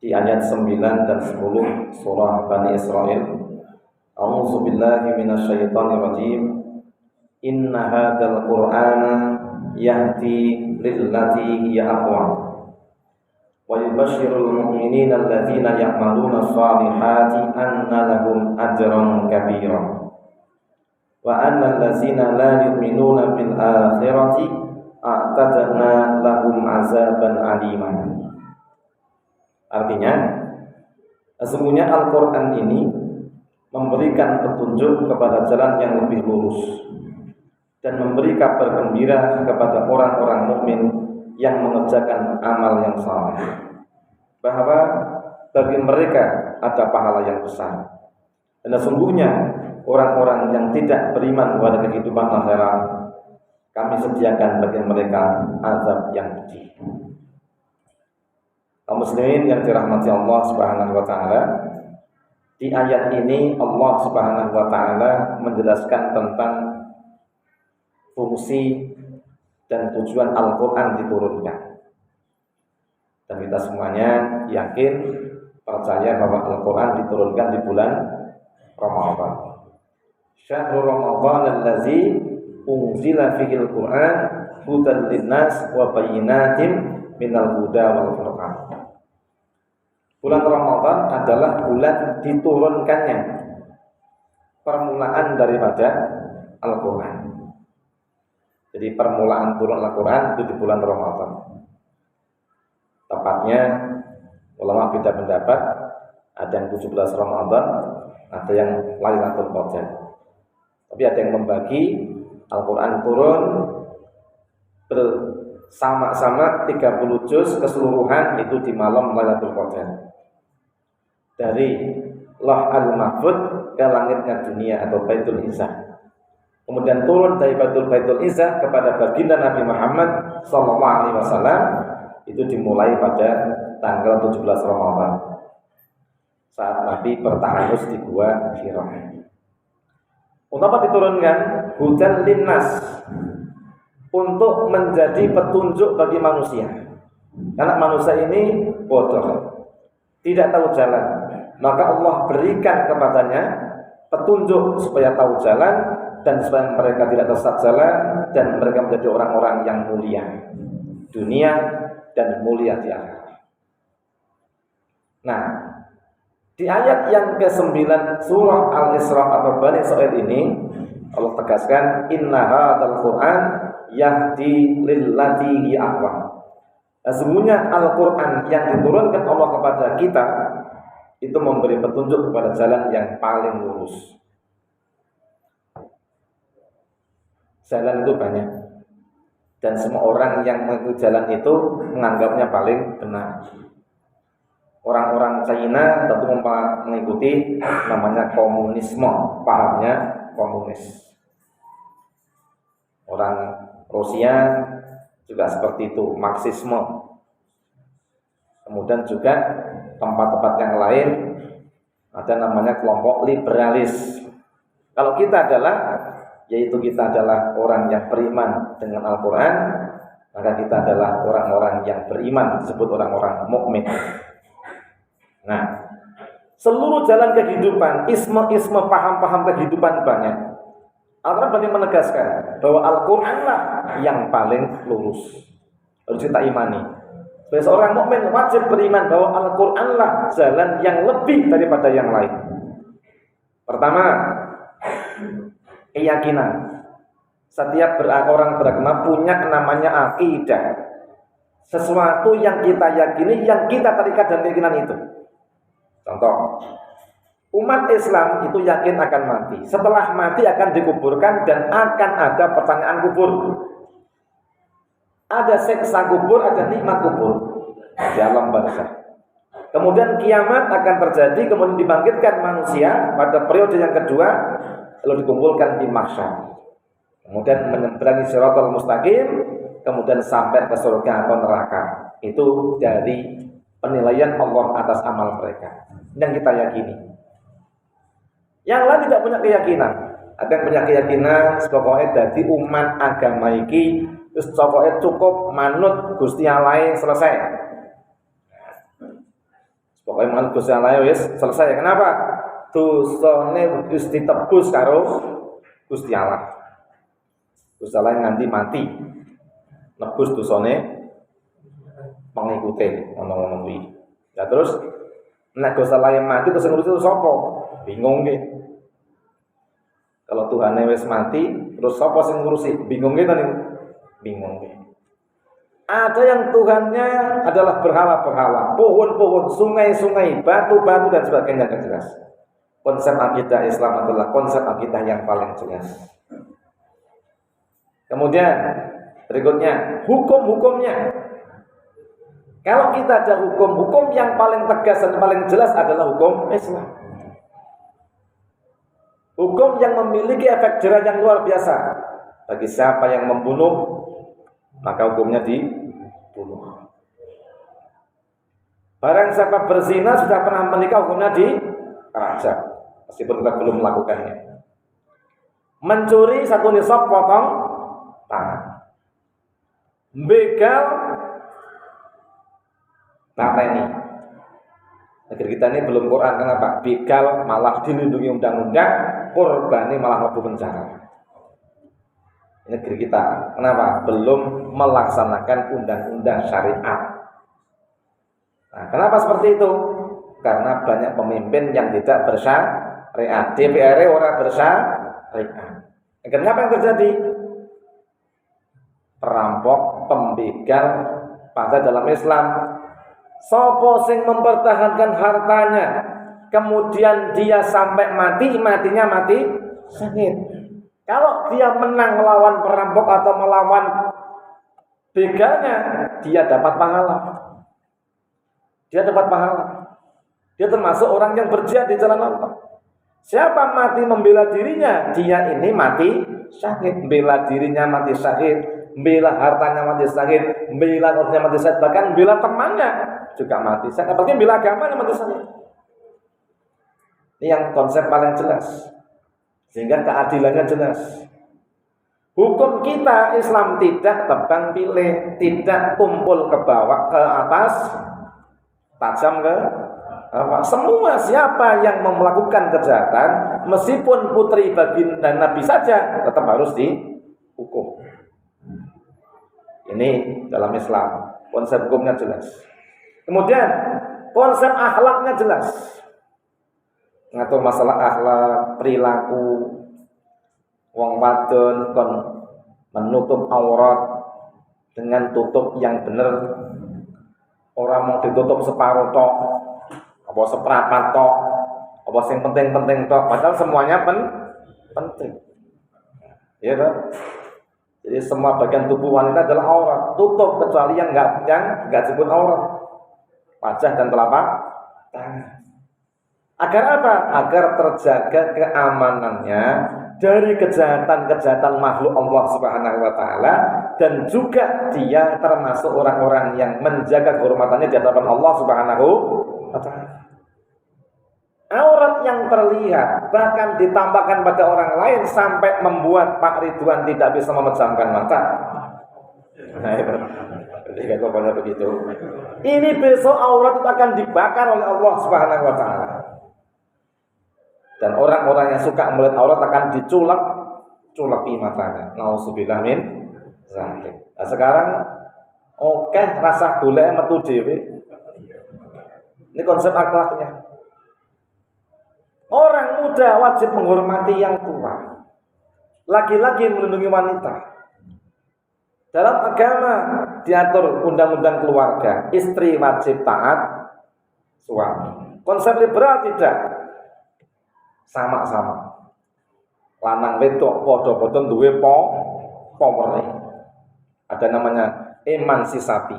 di ayat 9 dan 10 surah Bani Israil. A'udzu billahi minasyaitonir rajim. Inna hadzal qur'ana yahdi lillati hiya aqwam wa yubashshirul mu'minina alladzina ya'maluna shalihati anna lahum ajran kabira wa anna alladzina la yu'minuna bil akhirati a'tadna lahum azaban aliman. Artinya, sesungguhnya Al-Quran ini memberikan petunjuk kepada jalan yang lebih lurus dan memberi kabar gembira kepada orang-orang mukmin yang mengerjakan amal yang saleh, bahwa bagi mereka ada pahala yang besar. Dan sesungguhnya orang-orang yang tidak beriman kepada kehidupan akhirat, kami sediakan bagi mereka azab yang pedih. Kaum muslimin yang dirahmati Allah Subhanahu wa taala, di ayat ini Allah Subhanahu wa taala menjelaskan tentang fungsi dan tujuan Al-Qur'an diturunkan. Dan kita semuanya yakin, percaya bahwa Al-Qur'an diturunkan di bulan Ramadan. Syahrul Ramadan allazi unzila fihil Qur'an hudan linnas wa bayyinatin minal huda wal furqan. Bulan Ramadan adalah bulan diturunkannya permulaan daripada Al-Quran. Jadi permulaan turun Al-Quran itu di bulan Ramadan. Tepatnya ulama beda pendapat, ada yang 17 Ramadan, ada yang Lailatul Qadar. Tapi ada yang membagi Al-Quran turun bersama-sama 30 juz keseluruhan itu di malam Lailatul Qadar. Dari Lauh Al-Mahfud ke langitnya dunia atau Baitul Izzah. Kemudian turun dari Baitul Izzah kepada baginda Nabi Muhammad SAW, itu dimulai pada tanggal 17 Ramadan saat Nabi bertahanus di Gua Hira. Untuk apa diturunkan? Hudan linnas, untuk menjadi petunjuk bagi manusia. Karena manusia ini bodoh, tidak tahu jalan. Maka Allah berikan kepadanya petunjuk supaya tahu jalan dan supaya mereka tidak tersesat jalan dan mereka menjadi orang-orang yang mulia dunia dan mulia di akhirat. Nah, di ayat yang ke-9 surah Al-Isra atau Bani Israil ini Allah tegaskan inna hadzal Qur'an yahdi lillati hi aqwam. Sesungguhnya Al-Quran yang diturunkan Allah kepada kita itu memberi petunjuk kepada jalan yang paling lurus. Jalan itu banyak, dan semua orang yang mengikuti jalan itu menganggapnya paling benar. Orang-orang China tentu mengikuti namanya komunisme, pahamnya komunis. Orang Rusia juga seperti itu, Marxisme. Kemudian juga tempat-tempat yang lain ada namanya kelompok liberalis. Kalau kita adalah orang yang beriman dengan Al-Quran, maka kita adalah orang-orang yang beriman, disebut orang-orang mukmin. Nah, seluruh jalan kehidupan, isme-isme paham-paham kehidupan banyak. Al-Quran banyak menegaskan bahwa Al-Quranlah yang paling lurus. Harus kita imani. Sebagai seorang mukmin wajib beriman bahwa Al-Quranlah jalan yang lebih daripada yang lain. Pertama, keyakinan. Setiap orang beragama punya namanya akidah. Sesuatu yang kita yakini, yang kita terikat dan keyakinan itu. Contoh, umat Islam itu yakin akan mati. Setelah mati akan dikuburkan dan akan ada pertanyaan kubur. Ada siksa kubur, ada nikmat kubur di alam barzakh. Kemudian kiamat akan terjadi, kemudian dibangkitkan manusia pada periode yang kedua, lalu dikumpulkan di mahsyar. Kemudian menyeberangi Shiratal Mustaqim, kemudian sampai ke surga atau neraka. Itu dari penilaian Allah atas amal mereka yang kita yakini. Yang lain tidak punya keyakinan. Ada yang punya keyakinan pokoknya dari umat agama iki terus pokoknya cukup manut Gusti Allah selesai. Pokoknya manut Gusti Allah wis selesai. Kenapa? Dosane wis ditebus karo Gusti Allah. Gusti Allah nganti mati nebus dosane pengikute ngono-ngono kuwi. Ya terus nek Gusti Allah yang mati terus ngurusi sapa? Bingung nggih. Kalau Tuhane wis mati, terus sapa sing ngurusi? Bingung nggih ta niku? Bingung nggih. Ada yang Tuhannya adalah berhala-berhala, pohon-pohon, sungai-sungai, batu-batu dan sebagainya yang jelas. Konsep akidah Islam adalah konsep akidah yang paling jelas. Kemudian berikutnya hukum-hukumnya. Kalau kita ada hukum yang paling tegas dan paling jelas adalah hukum Islam. Hukum yang memiliki efek jerah yang luar biasa. Bagi siapa yang membunuh, maka hukumnya dibunuh. Barang siapa berzina sudah pernah menikah, hukumnya dirajam, meskipun kita belum melakukannya. Mencuri 1 nisab, potong tangan. Begal, pateni. Negeri kita ini belum Quran, kenapa? Begal malah dilindungi undang-undang, korbannya malah mlebu penjara. Negeri kita, kenapa? Belum melaksanakan undang-undang syariat. Nah, kenapa seperti itu? Karena banyak pemimpin yang tidak bersyariat. DPR orang bersyariat. Kenapa yang terjadi? Perampok, pembegal pada dalam Islam. Sopo sing mempertahankan hartanya, kemudian dia sampai matinya mati syahid. Kalau dia menang melawan perampok atau melawan begalnya, dia dapat pahala. Dia dapat pahala. Dia termasuk orang yang berjihad di jalan Allah. Siapa mati membela dirinya, dia ini mati syahid. Bela dirinya mati syahid, bela hartanya mati syahid, bela orangnya mati syahid, bahkan bela temannya juga mati syahid. Apalagi bela agamanya mati syahid. Ini yang konsep paling jelas, sehingga keadilannya jelas. Hukum kita Islam tidak tebang pilih, tidak tumpul ke bawah ke atas, tajam ke apa. Semua siapa yang melakukan kejahatan, meskipun putri baginda Nabi saja, tetap harus dihukum. Ini dalam Islam konsep hukumnya jelas. Kemudian konsep akhlaknya jelas, ngatur masalah akhlak, perilaku. Wong wadon kon menutup aurat dengan tutup yang benar. Orang mau ditutup separuh tok, apa seprapat tok, apa sing penting-penting tok, padahal semuanya penting. Ya toh? Jadi semua bagian tubuh wanita adalah aurat, tutup kecuali yang enggak disebut aurat. Wajah dan telapak tangan. Agar apa? Agar terjaga keamanannya dari kejahatan-kejahatan makhluk Allah Subhanahu wa taala, dan juga dia termasuk orang-orang yang menjaga kehormatannya di hadapan Allah Subhanahu wa taala. Aurat yang terlihat bahkan ditampakkan pada orang lain sampai membuat Pak Ridwan tidak bisa memejamkan mata. Nah, itu. Ketika pokoknya begitu. Ini besok aurat itu akan dibakar oleh Allah Subhanahu wa taala. Dan orang-orang yang suka melihat aurat akan diculaki matanya. Nauzubillah min zalik. Nah, sekarang oke, rasa gula metu dhewe. Ini konsep akhlaknya. Orang muda wajib menghormati yang tua. Laki-laki melindungi wanita. Dalam agama diatur undang-undang keluarga, istri wajib taat suami. Konsep liberal tidak. Sama-sama. Lanang wedok padha-padha duwe powere. Ada namanya emansipasi.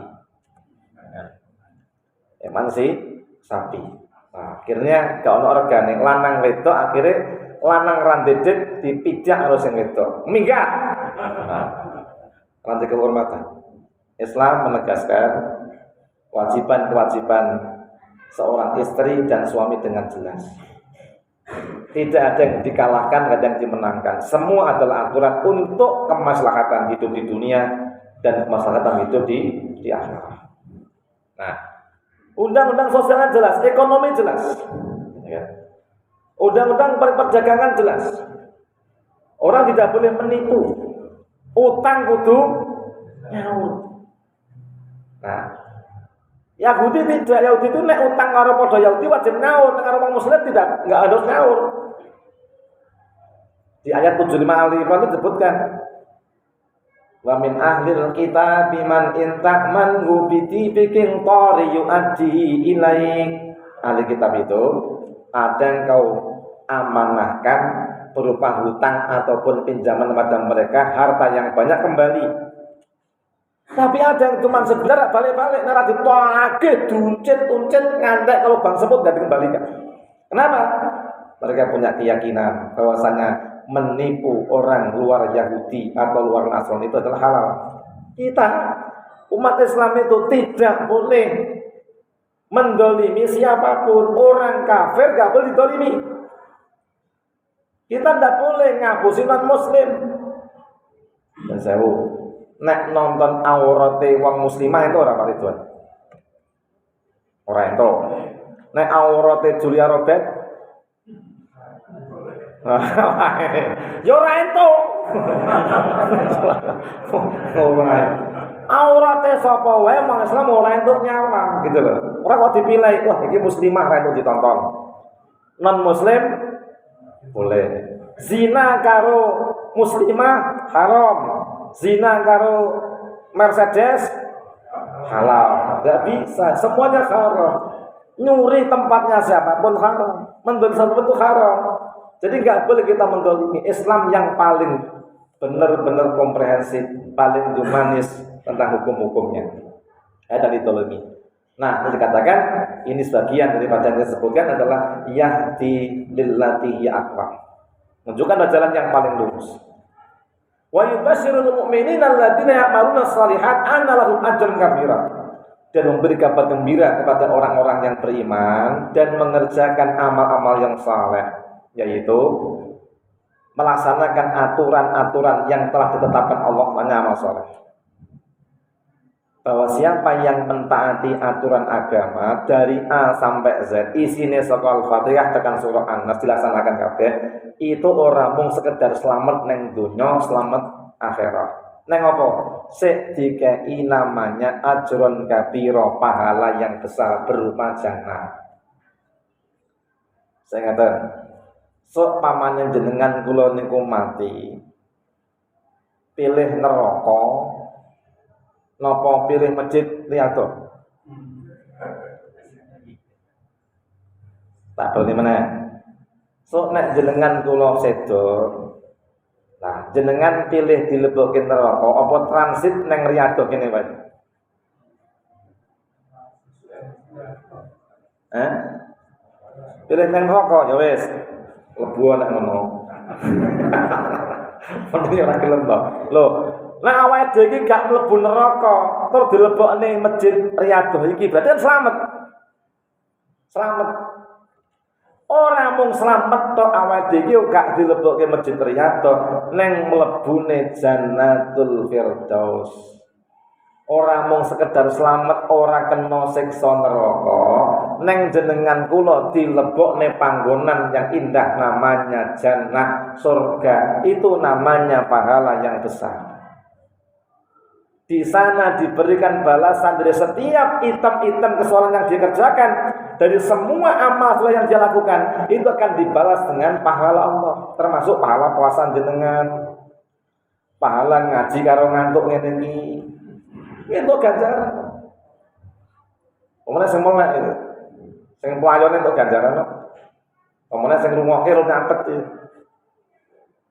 Emansipasi. Nah, akhirnya gak ono regane lanang wedok, akhirnya lanang randedet dipijak harus yang wedok. Minggat. Nah, rantai kehormatan. Islam menegaskan kewajiban-kewajiban seorang istri dan suami dengan jelas. Tidak ada yang dikalahkan, tidak ada yang dimenangkan. Semua adalah aturan untuk kemaslahatan hidup di dunia dan kemaslahatan hidup di akhirat. Nah, Undang-undang sosialnya jelas, ekonomi jelas. Ya. Undang-undang perdagangan jelas. Orang tidak boleh menipu. Utang kudu nyaur. Nah, Yahudi tidak, Yahudi itu nek utang karo padha Yahudi wajib nyaur, karo orang Muslim enggak harus nyaur. Di ayat 75 Al-Imran disebutkan wa min ahlil kitab man intakman hubiti bikin qari yu'addihi ilaik. Ahli kitab itu ada yang kau amanahkan berupa hutang ataupun pinjaman kepada mereka, harta yang banyak kembali. Tapi ada yang cuma sebentar balik-balik nara ditolake duncet ngantek kalau bang sebut gak dikembalikan. Kenapa? Mereka punya keyakinan bahwasanya menipu orang luar Yahudi atau luar Nasrani itu adalah halal. Kita umat Islam itu tidak boleh mendolimi siapapun. Orang kafir gak boleh didolimi. Kita tidak boleh ngapusin non Muslim. Dan saya nek nonton aurate wong muslimah itu ora Ridwan. Ora ento. Nek aurate Julia Robert yo ora ento. Aurate sapa wae wong Islam ora entuk nyawang gitu loh. Ora kok dipilih, wah iki muslimah ora entuk ditonton. Non muslim boleh. Zina karo muslimah haram. Zina karo Mercedes halal. Enggak bisa, semuanya haram. Nyuri tempatnya siapapun haram. Mendolim siapapun itu haram. Jadi enggak boleh kita mendolimi. Islam yang paling benar-benar komprehensif, paling humanis tentang hukum-hukumnya. Ada ditolimi. Nah, dikatakan ini sebagian daripada yang disebutkan adalah yahdi lillati hiya aqwam. Menunjukkan jalan yang paling lurus. Wa yubasyirul mu'minina alladziina ya'maluna shalihat anna lahum ajran kabira. Dan memberi kabar gembira kepada orang-orang yang beriman dan mengerjakan amal-amal yang saleh, yaitu melaksanakan aturan-aturan yang telah ditetapkan Allah pada amal saleh. Bahwa siapa yang mentaati aturan agama dari A sampai Z, isine saka Al-Fatihah tekan surah An-Nas dilaksanakan kabeh, itu ora mung sekedar selamat neng dunya, selamat akhirat. Neng apa? Sik dikei namanya ajron kabira, pahala yang besar berupa jannah. Saya ngaten, sok pamane jenengan kula niku mati, pilih neraka napa pilih masjid riyadhah? Tak boleh mana? So nek jenengan kula sedo, nah jenengan pilih dilebokke neraka apa transit neng riyadhah kene wae? Pilih neng neraka ya wis. Lebu nek ngono. Mending ora gelem to. Lho, nek awake dhewe iki gak mlebu neraka, terus dilebokne masjid riyadhah iki berarti kan selamat. Selamat. Ora mung slamet tok awake dhewe gak dilebokke masjid riyadhah, ning mlebune Jannatul Firdaus. Ora mung sekedar slamet, ora kena siksa neraka, ning jenengan kula dilebokne panggonan yang indah namanya jannah, surga. Itu namanya pahala yang besar. Di sana diberikan balasan dari setiap item-item kesalahan yang dikerjakan, dari semua amal yang dia lakukan, itu akan dibalas dengan pahala Allah, termasuk pahala puasa jenengan, pahala ngaji karo ngantuk ngene iki. Itu ganjaran. Omone sing mulai itu. Sing playone entuk ganjaran kok. Omone sing ngrungokke ro nyatet iki.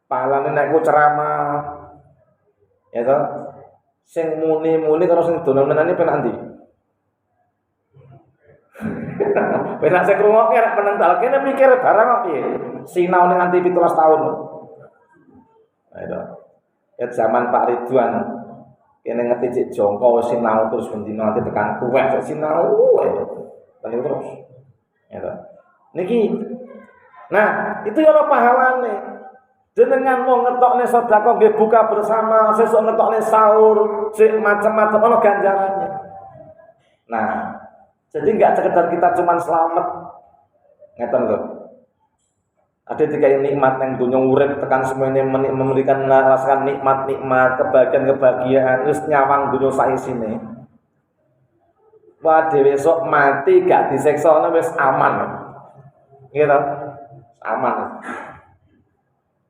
Pahalane nek ku ceramah. Ya toh? Sing muni-muni karo sing donan-donane penak ndi? Penak sing ngrungokke rek penental kene mikir barang kok piye? Sinau ning nganti 17 tahun. Nah itu. Ya zaman Pak Ridwan kene ngerti cek jongko sinau terus mendino nanti tekan tuwek sinau lan terus ya to niki. Nah itu ya pahalane jenengan mau ngetokne sedekah nggih buka bersama, sesuk ngetokne sahur sik macam-macam ana ganjarannya. Nah Jadi nggak sekedar kita cuman selamat, ngeten loh. Ada tiga nikmat yang dunia urip tekan semuanya memberikan merasakan nikmat-nikmat, kebahagiaan, terus nyawang dunia saisine. Wah, besok mati gak diseksa wis aman. Gitu. Aman.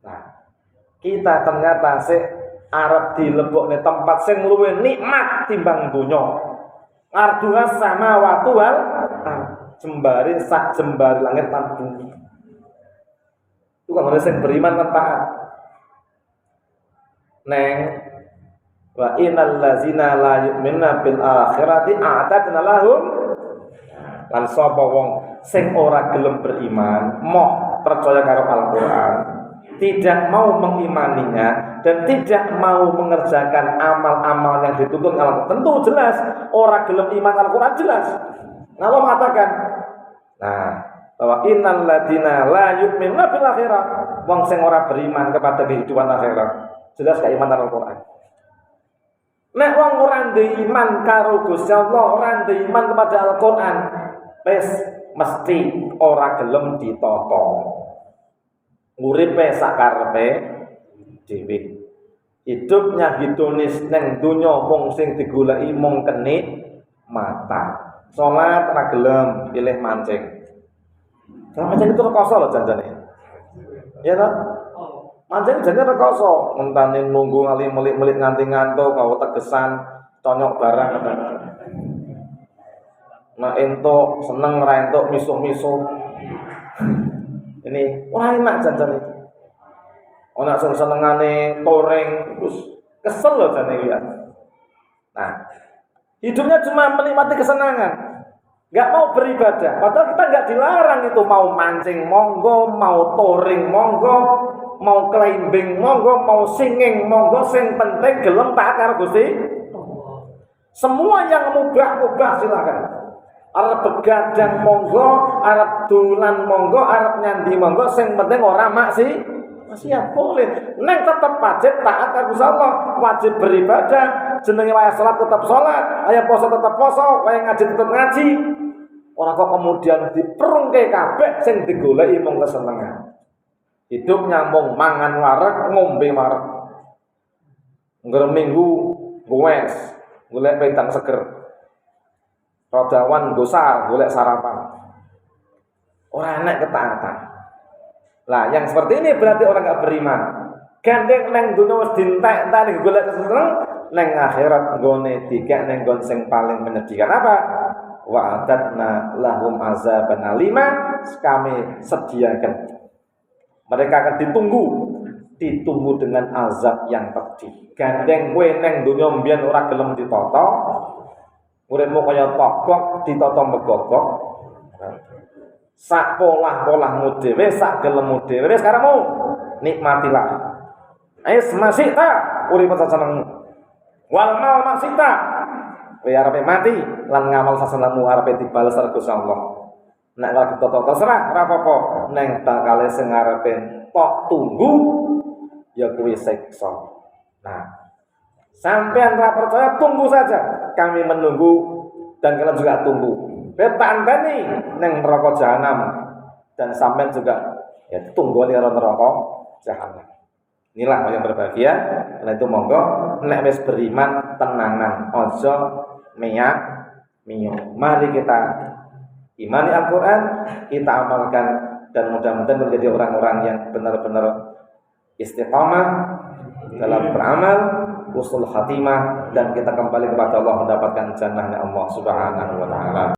Nah, kita ternyata arep dilebokne tempat sing luwih nikmat timbang dunya. Arduha samawati wal jembari sak jembari langit lan bumi. Itu kan orang yang beriman kan taat. Neng wa innal ladzina la yu'minuna bil akhirati a'tadna lahum lan sapa wong sing ora gelem beriman, moh percaya karo Al-Qur'an, tidak mau mengimaninya dan tidak mau mengerjakan amal-amal yang dituntut Al-Qur'an. Tentu jelas ora gelem iman Al-Qur'an jelas. Allah mengatakan, nah, bahwa innal ladzina la yu'minuna bil akhirah, wong sing ora beriman kepada kehidupan akhirat, jelas gak iman Al-Qur'an. Nek wong ora ndek iman karo Gusti Allah, ora ndek iman kepada Al-Qur'an, wis mesti ora gelem ditata. Uripe sakarepe dhewe. Hidupnya hedonis neng donya wong sing digoleki mung kenik mata. Salat ora gelem, pilih mancing. Sama mancing itu rekoso loh janjane. Ya toh? Mancing janjane rekoso, ngenteni nunggu ngali melik-melik nganti ngantuk, kau tegesan, conyok barang. Nah entuk seneng ra entuk misuh-misuh. Ini wah enak janjane itu. Ana sing senengane toreng, terus kesel loh jane iki. Nah, hidupnya cuma menikmati kesenangan. Nggak mau beribadah, padahal kita nggak dilarang itu, mau mancing monggo, mau touring monggo, mau climbing monggo, mau singing monggo, sing penting gelem taat karo Gusti. Semua yang mubah silakan. Arep begadang monggo, arep dolan monggo, arep nyandi monggo, sing penting ora maksiat boleh. Neng tetap wajib taat karo Gusti Allah, wajib beribadah. Jenenge wayah salat tetap salat, wayah poso tetap poso, wayah ngaji tetap ngaji. Ora kok kemudian diperungke kabeh sing digoleki mung kesenengan. Hidupnya mung mangan wareg, ngombe wareg. Ngger minggu goes, golek wedang seger. Rodawan gosar, golek sarapan. Ora enek ketaatan. Lah, yang seperti ini berarti orang enggak beriman. Gandeng neng dunya wis dientek-entek golek kesenengan, neng akhirat nggone dikek neng nggon sing paling menyedihkan apa? Wa adatna lahum azaban alima, kami sediakan mereka akan ditunggu dengan azab yang pedih. Gandeng kowe neng dunya mbiyen ora gelem ditata, uripmu kaya togok ditata megogok. Sak polah-polahmu dhewe, sak gelemmu dhewe, wis karepmu nikmatilah. Masih ta urip senengmu. Wal mal masih ta kowe arepe mati lan ngamal sasenengmu arepe dibales karo Gusti Allah. Nek ora ditata terserah ora apa-apa, neng bakale sing arepe tok tunggu ya kuwi siksa. Nah, sampean ora percaya tunggu saja. Kami menunggu dan kalian juga tunggu. Betanteni neng neraka jahanam dan sampean juga ya tunggu di neraka jahanam. Inilah yang berbahagia. Karena itu monggo nek wis beriman tenangan, ojo miyak. Mari kita imani Al-Qur'an, kita amalkan dan mudah-mudahan menjadi orang-orang yang benar-benar istiqamah dalam beramal, husnul khatimah, dan kita kembali kepada Allah mendapatkan jannahnya Allah Subhanahu wa taala.